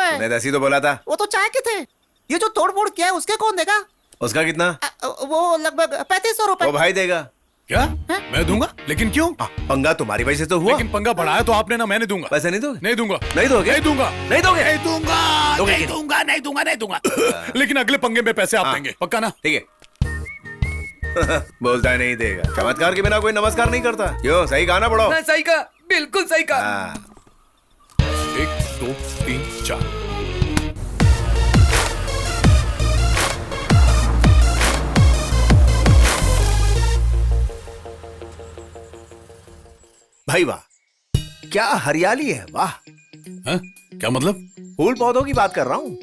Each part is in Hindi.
रुपए। मैं 10 ही तो बोला था। वो तो चाय के थे। ये जो तोड़ फोड़ किया है उसके कौन देगा? उसका कितना? वो लगभग 3500 रुपए। वो भाई देगा। क्या? मैं दूंगा? लेकिन क्यों? पंगा तुम्हारी वजह से तो हुआ। लेकिन पंगा बढ़ाया तो आपने ना, मैंने दूंगा। पैसे नहीं दोगे? नहीं दूंगा। नहीं दोगे? नहीं दूंगा। नहीं दोगे? नहीं दूंगा। नहीं दूंगा, नहीं दूंगा, नहीं दूंगा। लेकिन अगले पंगे में पैसे आप देंगे, पक्का ना? ठीक है। बोलता है नहीं देगा। चमत्कार के बिना कोई नमस्कार नहीं करता। क्यों? सही कहा ना बड़ो? सही कहा, बिल्कुल सही कहा। 1 2 3 4। भाई वाह, क्या हरियाली है। वाह। हाँ? क्या मतलब? फूल पौधों की बात कर रहा हूँ।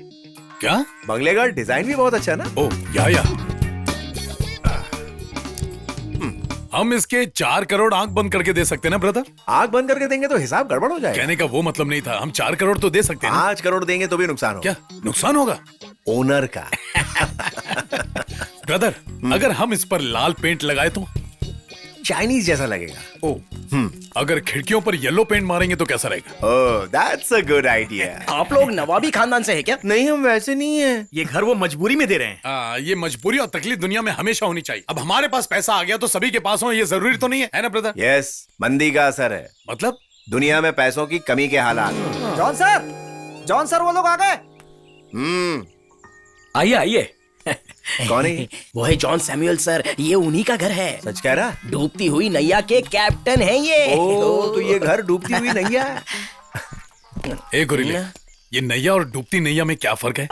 क्या? बंगले का डिजाइन भी बहुत अच्छा है ना। ओ या हम इसके 4 करोड़ आंख बंद करके दे सकते हैं ना ब्रदर? आंख बंद करके देंगे तो हिसाब गड़बड़ हो जाएगा। कहने का वो मतलब नहीं था। हम 4 करोड़ तो दे सकते हैं ना? 5 करोड़ देंगे तो भी नुकसान होगा। क्या नुकसान होगा? ओनर का। ब्रदर, अगर हम इस पर लाल पेंट लगाए तो? चाइनीज जैसा लगेगा। ओ, अगर खिड़कियों पर येलो पेंट मारेंगे तो कैसा रहेगा? ओह, दैट्स अ गुड आइडिया। आप लोग नवाबी खानदान से है क्या? नहीं, हम वैसे नहीं है। ये घर वो मजबूरी में दे रहे हैं। ये मजबूरी और तकलीफ दुनिया में हमेशा होनी चाहिए। अब हमारे पास पैसा आ गया तो सभी के पास हो, ये जरूरी तो नहीं है ना ब्रदर? यस, मंदी का असर है। मतलब? दुनिया में पैसों की कमी के हालात। जॉन सर वो लोग आ गए। आइए आइए। कौन है ये? वो है जॉन सैमुअल सर, ये उन्हीं का घर है। सच कह रहा? डूबती हुई नैया के कैप्टन हैं ये। ओ, तो ये घर डूबती हुई नैया है। ए गुरिल्ले, ये नैया और डूबती नैया में क्या फर्क है?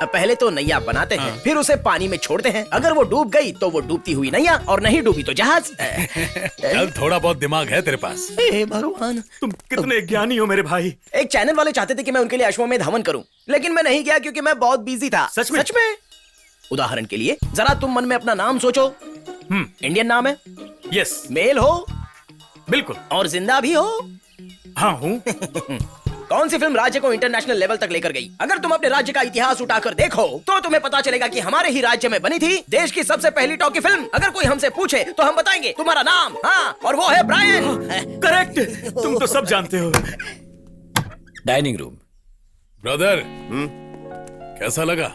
पहले तो नैया बनाते हैं, फिर उसे पानी में छोड़ते हैं। अगर वो डूब गई तो वो डूबती हुई नैया, और नहीं डूबी तो जहाज। चल, थोड़ा बहुत दिमाग है तेरे पास। हे भगवान, तुम कितने ज्ञानी हो मेरे भाई। एक चैनल वाले चाहते थे कि मैं उनके लिए अश्वमेध हवन करूं, लेकिन मैं नहीं गया क्योंकि मैं बहुत बिजी था। सच में? सच में। उदाहरण के लिए जरा तुम मन में अपना नाम सोचो। इंडियन नाम है? यस, मेल हो बिल्कुल। और जिंदा भी हो? हाँ हूँ। कौन सी फिल्म राज्य को इंटरनेशनल लेवल तक लेकर गई? अगर तुम अपने राज्य का इतिहास उठाकर देखो तो तुम्हें पता चलेगा कि हमारे ही राज्य में बनी थी देश की सबसे पहली टॉकी फिल्म। अगर कोई हमसे पूछे तो हम बताएंगे तुम्हारा नाम। हाँ, और वो है ब्रायन। करेक्ट, तुम तो सब जानते हो। Dining room. ब्रदर, कैसा लगा?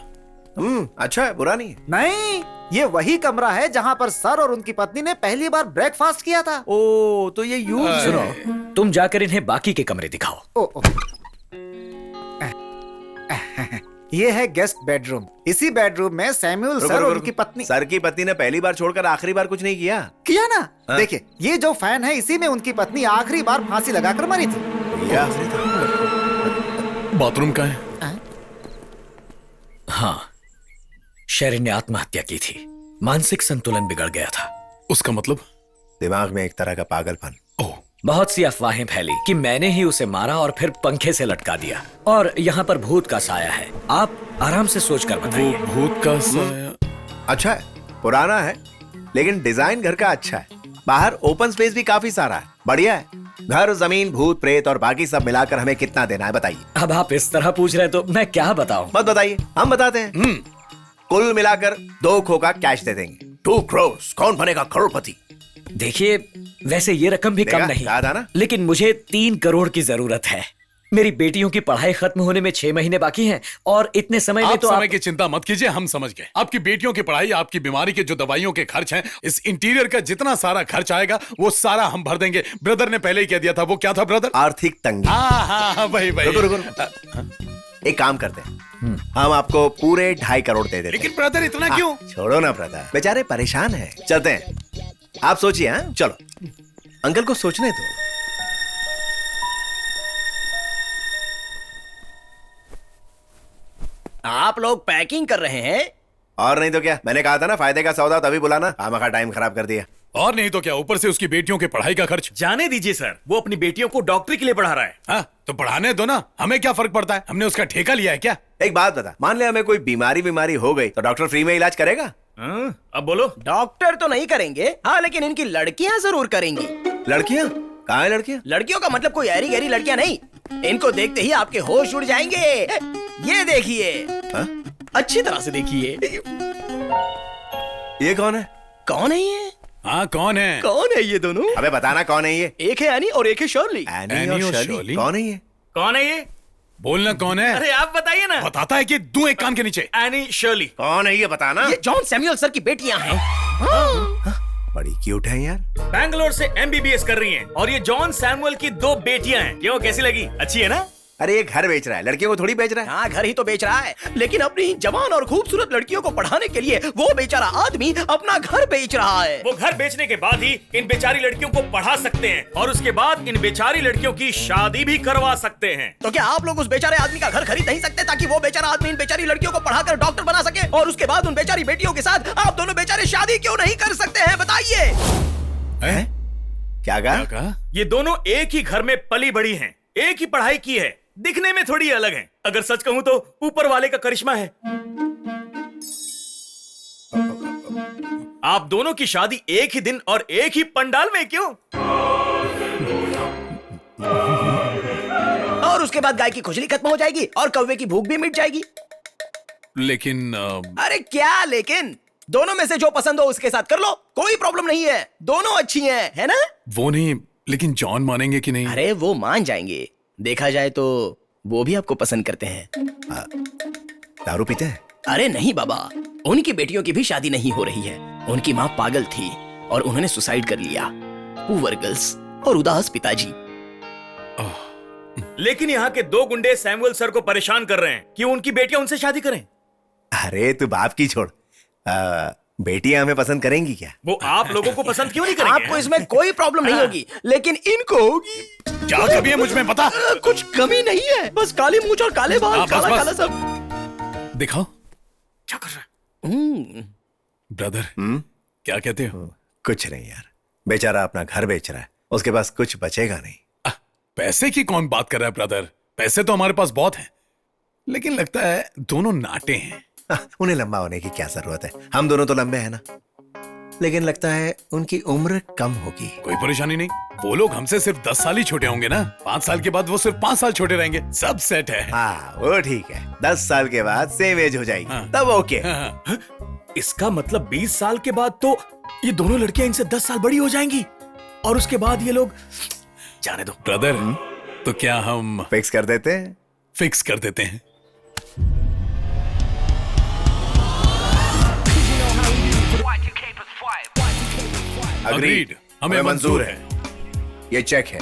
अच्छा है, बुरा नहीं है। नहीं, ये वही कमरा है जहाँ पर सर और उनकी पत्नी ने पहली बार ब्रेकफास्ट किया था। ओ, तो ये यूज सुनो, तुम जाकर इन्हें बाकी के कमरे दिखाओ। ओ। ये है गेस्ट बेडरूम। इसी बेडरूम में सैमुअल सर और उनकी पत्नी। सर की पत्नी ने पहली बार छोड़कर आखिरी बार कुछ नहीं किया ना? देखिए, ये जो फैन है इसी में उनकी पत्नी आखिरी बार फांसी लगाकर मरी थी। ये आखिरी था। बाथरूम का है? हाँ, शेरिन ने आत्महत्या की थी। मानसिक संतुलन बिगड़ गया था। उसका मतलब? दिमाग में एक तरह का पागलपन। ओह, बहुत सी अफवाहें फैली कि मैंने ही उसे मारा और फिर पंखे से लटका दिया, और यहाँ पर भूत का साया है। आप आराम से सोचकर बताइए। वो भूत का साया? अच्छा है, पुराना है, लेकिन डिजाइन घर का अच्छा है। बाहर ओपन स्पेस भी काफी सारा है, बढ़िया है। घर, जमीन, भूत, प्रेत और बाकी सब मिलाकर हमें कितना देना है बताइए? अब आप इस तरह पूछ रहे तो मैं क्या बताऊं? मत बताइए, हम बताते हैं। कुल मिलाकर 2 खोखा कैश दे देंगे। 2 करोड़। कौन बनेगा करोड़पति? देखिए, वैसे ये रकम भी कम नहीं, कहा था ना? लेकिन मुझे 3 करोड़ की जरूरत है। मेरी बेटियों की पढ़ाई खत्म होने में 6 महीने बाकी हैं, और इतने समय में आप तो समय की चिंता मत कीजिए, हम समझ गए। आपकी बेटियों की पढ़ाई, आपकी बीमारी के जो दवाइयों के खर्च हैं, इस इंटीरियर का जितना सारा खर्च आएगा वो सारा हम भर देंगे। ब्रदर ने पहले ही कह दिया था। वो क्या था ब्रदर? आर्थिक तंगी। हाँ, वही। रुको। एक काम करते हैं, हम आपको पूरे 2.5 करोड़ दे देते हैं। लेकिन ब्रदर, इतना क्यों? छोड़ो ना ब्रदर, बेचारे परेशान हैं। चलते हैं, आप सोचिए। हाँ, चलो, अंकल को सोचने दो। आप लोग पैकिंग कर रहे हैं? और नहीं तो क्या, मैंने कहा था ना, फायदे का सौदा तभी बुलाना। खामखा टाइम खराब कर दिया। और नहीं तो क्या, ऊपर से उसकी बेटियों की पढ़ाई का खर्च। जाने दीजिए सर, वो अपनी बेटियों को डॉक्टरी के लिए पढ़ा रहा है। हाँ, तो पढ़ाने दो ना, हमें क्या फर्क पड़ता है? हमने उसका ठेका लिया है क्या? एक बात बता, मान ले हमें कोई बीमारी हो गई तो डॉक्टर फ्री में इलाज करेगा? अब बोलो। डॉक्टर तो नहीं करेंगे, हाँ, लेकिन इनकी लड़कियां जरूर करेंगी। लड़कियां? कहाँ है लड़कियां? लड़कियों का मतलब कोई ऐरी गहरी लड़कियां नहीं। इनको देखते ही आपके होश उड़ जाएंगे। ये देखिए, अच्छी तरह से देखिए। ये कौन है? कौन है ये? हाँ, कौन है? कौन है ये दोनों? अबे बताना कौन है ये? एक है एनी और एक है शर्ली। एनी और शर्ली? कौन है ये? कौन है ये? बोलना कौन है? अरे आप बताइए ना। बताता है कि दूं एक कान के नीचे। Any Shirley. कौन है ये बताना। ये जॉन सैमुअल सर की बेटियां हैं। बड़ी क्यूट है यार। बैंगलोर से MBBS कर रही हैं और ये जॉन सैमुअल की 2 बेटियां हैं। क्यों, कैसी लगी? अच्छी है ना? अरे ये घर बेच रहा है, लड़कियों को थोड़ी बेच रहा है। हाँ, घर ही तो बेच रहा है, लेकिन अपनी जवान और खूबसूरत लड़कियों को पढ़ाने के लिए वो बेचारा आदमी अपना घर बेच रहा है। वो घर बेचने के बाद ही इन बेचारी लड़कियों को पढ़ा सकते हैं और उसके बाद इन बेचारी लड़कियों की शादी भी करवा सकते हैं। तो क्या आप लोग उस बेचारे आदमी का घर खरीद नहीं सकते ताकि वो बेचारा आदमी इन बेचारी लड़कियों को पढ़ाकर डॉक्टर बना सके और उसके बाद उन बेचारी बेटियों के साथ आप दोनों बेचारे शादी क्यों नहीं कर सकते हैं? बताइए। हैं? क्या क्या कहा? कहा? ये दोनों एक ही घर में पली बड़ी हैं, एक ही पढ़ाई की है, दिखने में थोड़ी अलग हैं। अगर सच कहूं तो ऊपर वाले का करिश्मा है। आप दोनों की शादी एक ही दिन और एक ही पंडाल में क्यों? और उसके बाद गाय की खुजली खत्म हो जाएगी और कौवे की भूख भी मिट जाएगी। लेकिन अरे क्या लेकिन? दोनों में से जो पसंद हो उसके साथ कर लो, कोई प्रॉब्लम नहीं है। दोनों अच्छी हैं, है ना? वो नहीं, लेकिन जॉन मानेंगे कि नहीं? अरे वो मान जाएंगे। देखा जाए तो वो भी आपको पसंद करते हैं। दारू पीते हैं? अरे नहीं बाबा, उनकी बेटियों की भी शादी नहीं हो रही है। उनकी माँ पागल थी और उन्होंने सुसाइड कर लिया। पुअर गर्ल्स और उदास पिताजी। लेकिन यहाँ के 2 गुंडे सैमुअल सर को परेशान कर रहे हैं कि उनकी बेटियां उनसे शादी करें। अरे तू बाप की छोड़, बेटियां हमें पसंद करेंगी क्या? वो आप लोगों को पसंद क्यों नहीं करेंगे? आपको इसमें कोई प्रॉब्लम नहीं होगी, लेकिन इनको होगी। क्या कमी है मुझ में बता? कुछ कमी नहीं है, बस काली मूंछ और काले बाल, हाँ, बस, काला बस। काला सब। दिखाओ क्या कर रहा है? ब्रदर। क्या कहते हो? कुछ नहीं यार, बेचारा अपना घर बेच रहा है, उसके पास कुछ बचेगा नहीं। पैसे की कौन बात कर रहा है ब्रदर? पैसे तो हमारे पास बहुत हैं, लेकिन लगता है दोनों नाटे हैं। उन्हें लंबा होने की क्या जरूरत है, हम दोनों तो लंबे हैं ना। लेकिन लगता है उनकी उम्र कम होगी। कोई परेशानी नहीं, वो लोग हमसे सिर्फ 10 साल ही छोटे होंगे ना। 5 साल के बाद वो सिर्फ 5 साल छोटे रहेंगे। सब सेट है। हाँ वो ठीक है, 10 साल के बाद सेम एज हो जाएगी। हाँ। तब ओके। हाँ, इसका मतलब 20 साल के बाद तो ये दोनों लड़कियां इनसे 10 साल बड़ी हो जाएंगी और उसके बाद ये लोग जाने दो। ब्रदर तो क्या हम फिक्स कर देते हैं? फिक्स कर देते हैं? अग्रीड, हमें मंजूर है। ये चेक है,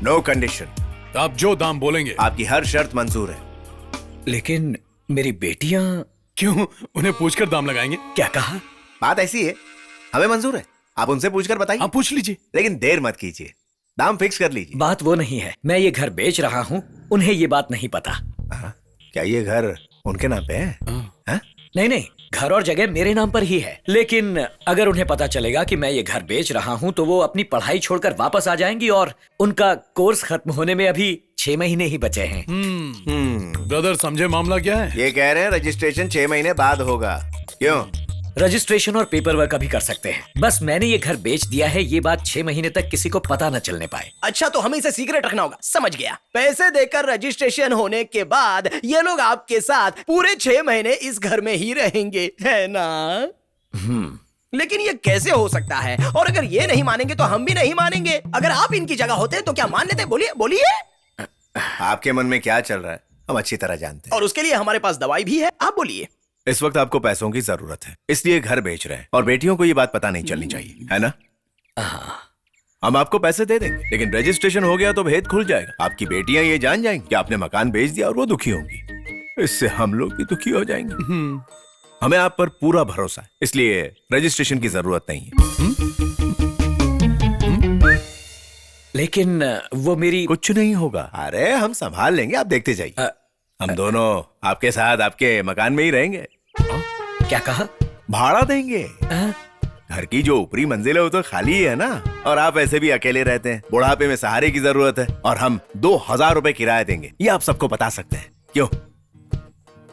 नो कंडीशन। आप जो दाम बोलेंगे। आपकी हर शर्त मंजूर है। लेकिन मेरी बेटियां। क्यों, उन्हें पूछकर दाम लगाएंगे? क्या कहा? बात ऐसी है, हमें मंजूर है, आप उनसे पूछकर बताइए। आप पूछ लीजिए। लेकिन देर मत कीजिए, दाम फिक्स कर लीजिए। बात वो नहीं है, मैं ये घर बेच रहा हूँ, उन्हें ये बात नहीं पता। क्या ये घर उनके नाम पे है? हाँ? नहीं नहीं, घर और जगह मेरे नाम पर ही है, लेकिन अगर उन्हें पता चलेगा कि मैं ये घर बेच रहा हूँ तो वो अपनी पढ़ाई छोड़कर वापस आ जाएंगी और उनका कोर्स खत्म होने में अभी 6 महीने ही बचे हैं। ब्रदर समझे मामला क्या है? ये कह रहे हैं रजिस्ट्रेशन 6 महीने बाद होगा। क्यों? रजिस्ट्रेशन और पेपर वर्क अभी कर सकते हैं, बस मैंने ये घर बेच दिया है, ये बात 6 महीने तक किसी को पता न चलने पाए। अच्छा, तो हमें इसे सीक्रेट रखना होगा। समझ गया। पैसे देकर रजिस्ट्रेशन होने के बाद ये लोग आपके साथ पूरे 6 महीने इस घर में ही रहेंगे, है ना? लेकिन ये कैसे हो सकता है? और अगर ये नहीं मानेंगे तो हम भी नहीं मानेंगे। अगर आप इनकी जगह होते तो क्या मान लेते? बोलिए बोलिए। आपके मन में क्या चल रहा है हम अच्छी तरह जानते हैं। और उसके लिए हमारे पास दवाई भी है। आप बोलिए। इस वक्त आपको पैसों की जरूरत है, इसलिए घर बेच रहे हैं और बेटियों को ये बात पता नहीं चलनी चाहिए, है ना? हम आपको पैसे दे देंगे, लेकिन रजिस्ट्रेशन हो गया तो भेद खुल जाएगा। आपकी बेटियां ये जान जाएंगी कि आपने मकान बेच दिया और वो दुखी होंगी। इससे हम लोग भी दुखी हो जाएंगे। हमें आप पर पूरा भरोसा है, इसलिए रजिस्ट्रेशन की जरूरत नहीं है। लेकिन वो मेरी कुछ नहीं होगा, अरे हम संभाल लेंगे, आप देखते जाइए। हम दोनों आपके साथ आपके मकान में ही रहेंगे। क्या कहा? भाड़ा देंगे। घर की जो ऊपरी मंजिल है वो तो खाली है ना, और आप ऐसे भी अकेले रहते हैं, बुढ़ापे में सहारे की जरूरत है, और हम 2000 रुपए किराया देंगे। ये आप सबको बता सकते हैं। क्यों?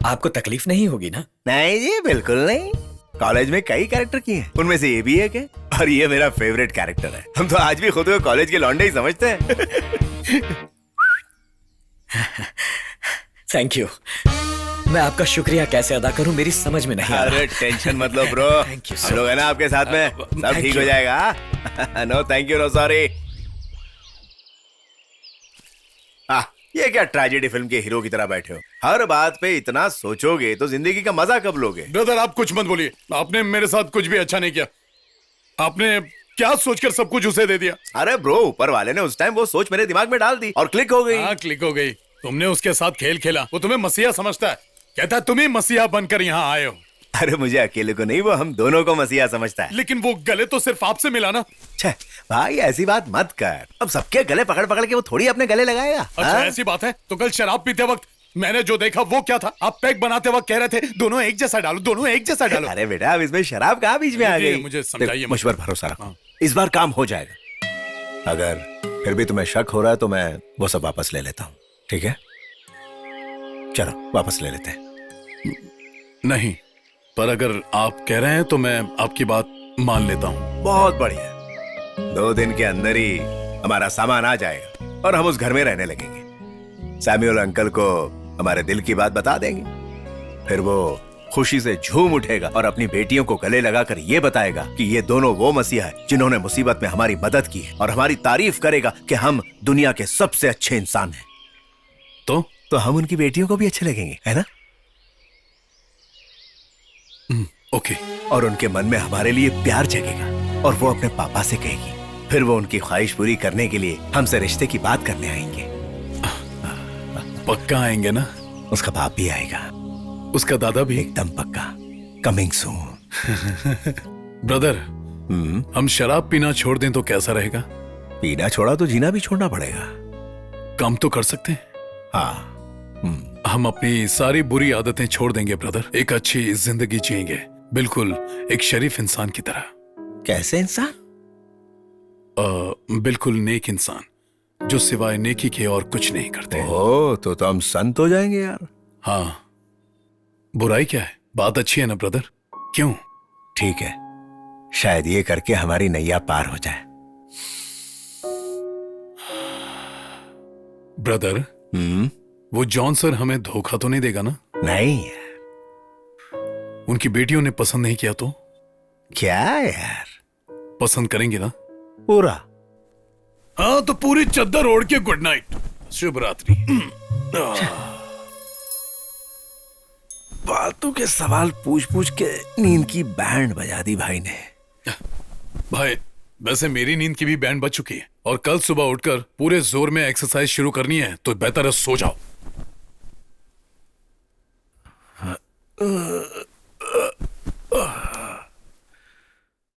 आपको तकलीफ नहीं होगी ना? नहीं जी, बिल्कुल नहीं। कॉलेज में कई कैरेक्टर किए हैं, उनमें से ये भी एक है, और ये मेरा फेवरेट कैरेक्टर है। हम तो आज भी खुद को कॉलेज के लौंडे ही समझते हैं। Thank you. मैं आपका शुक्रिया कैसे अदा करूं, मेरी समझ में नहीं आ रहा। अरे टेंशन मत लो ब्रो, Thank you, हम sir. लोग है ना आपके साथ में, सब Thank ठीक हो you. जाएगा। No thank you, no sorry. ये क्या ट्रेजेडी फिल्म के हीरो की तरह बैठे हो? हर बात पे इतना सोचोगे तो जिंदगी का मजा कब लोगे? ब्रदर आप कुछ मत बोलिए, आपने मेरे साथ कुछ भी अच्छा नहीं किया। आपने क्या सोचकर सब कुछ उसे दे दिया? अरे ब्रो, ऊपर वाले ने उस टाइम वो सोच मेरे दिमाग में डाल दी और क्लिक हो गई। हाँ क्लिक हो गई। तुमने उसके साथ खेल खेला, वो तुम्हें मसीहा समझता है, कहता है तुम ही मसीहा बनकर यहाँ आए हो। अरे मुझे अकेले को नहीं, वो हम दोनों को मसीहा समझता है। लेकिन वो गले तो सिर्फ आपसे मिला ना। छे, भाई ऐसी बात मत कर। अब सबके गले पकड़ पकड़ के वो थोड़ी अपने गले लगाएगा। अच्छा हाँ? ऐसी बात है तो कल शराब पीते वक्त मैंने जो देखा वो क्या था? आप पैक बनाते वक्त कह रहे थे दोनों एक जैसा डालो, दोनों एक जैसा डालो। अरे बेटा, अब इसमें शराब कहाँ बीच में आ ये गई? मुझे समझाइए देख, मत। मुझ पर भरोसा रखो। हाँ। इस बार काम हो जाएगा। अगर फिर भी तुम्हें शक हो रहा है तो मैं वो सब वापस ले लेता हूँ, ठीक है? चलो वापस ले लेते हैं। नहीं, पर अगर आप कह रहे हैं तो मैं आपकी बात मान लेता हूँ। बहुत बढ़िया। 2 दिन के अंदर ही हमारा सामान आ जाएगा और हम उस घर में रहने लगेंगे। सैमुअल अंकल को हमारे दिल की बात बता देंगे, फिर वो खुशी से झूम उठेगा और अपनी बेटियों को गले लगाकर ये बताएगा कि ये दोनों वो मसीहा है जिन्होंने मुसीबत में हमारी मदद की है, और हमारी तारीफ करेगा कि हम दुनिया के सबसे अच्छे इंसान हैं। तो हम उनकी बेटियों को भी अच्छे लगेंगे, है ना? ओके। और उनके मन में हमारे लिए प्यार जगेगा और वो अपने पापा से कहेगी। फिर वो उनकी ख्वाहिश पूरी करने के लिए हमसे रिश्ते की बात करने आएंगे। पक्का आएंगे ना? उसका बाप भी आएगा। उसका दादा भी? एकदम पक्का। Coming soon. ब्रदर, हम शराब पीना छोड़ दें तो कैसा रहेगा? पीना छोड़ा तो जीना भी छोड़ना पड़ेगा। काम तो कर सकते हैं। हाँ। हम अपनी सारी बुरी आदतें छोड़ देंगे ब्रदर, एक अच्छी जिंदगी जिएंगे, बिल्कुल एक शरीफ इंसान की तरह। कैसे इंसान? बिल्कुल नेक इंसान, जो सिवाय नेकी के और कुछ नहीं करते। ओह, तो हम संत हो जाएंगे यार। हाँ, बुराई क्या है? बात अच्छी है ना ब्रदर? क्यों? ठीक है, शायद ये करके हमारी नैया पार हो जाए। ब्रदर, वो जॉन सर हमें धोखा तो नहीं देगा ना? नहीं। उनकी बेटियों ने पसंद नहीं किया तो? क्या यार? पसंद करेंगे ना? पूरा। हाँ तो पूरी चद्दर ओढ़ के गुड नाइट, शुभ रात्रि। फालतू के सवाल पूछ पूछ के नींद की बैंड बजा दी भाई ने। भाई वैसे मेरी नींद की भी बैंड बज चुकी है और कल सुबह उठकर पूरे जोर में एक्सरसाइज शुरू करनी है, तो बेहतर है सो जाओ।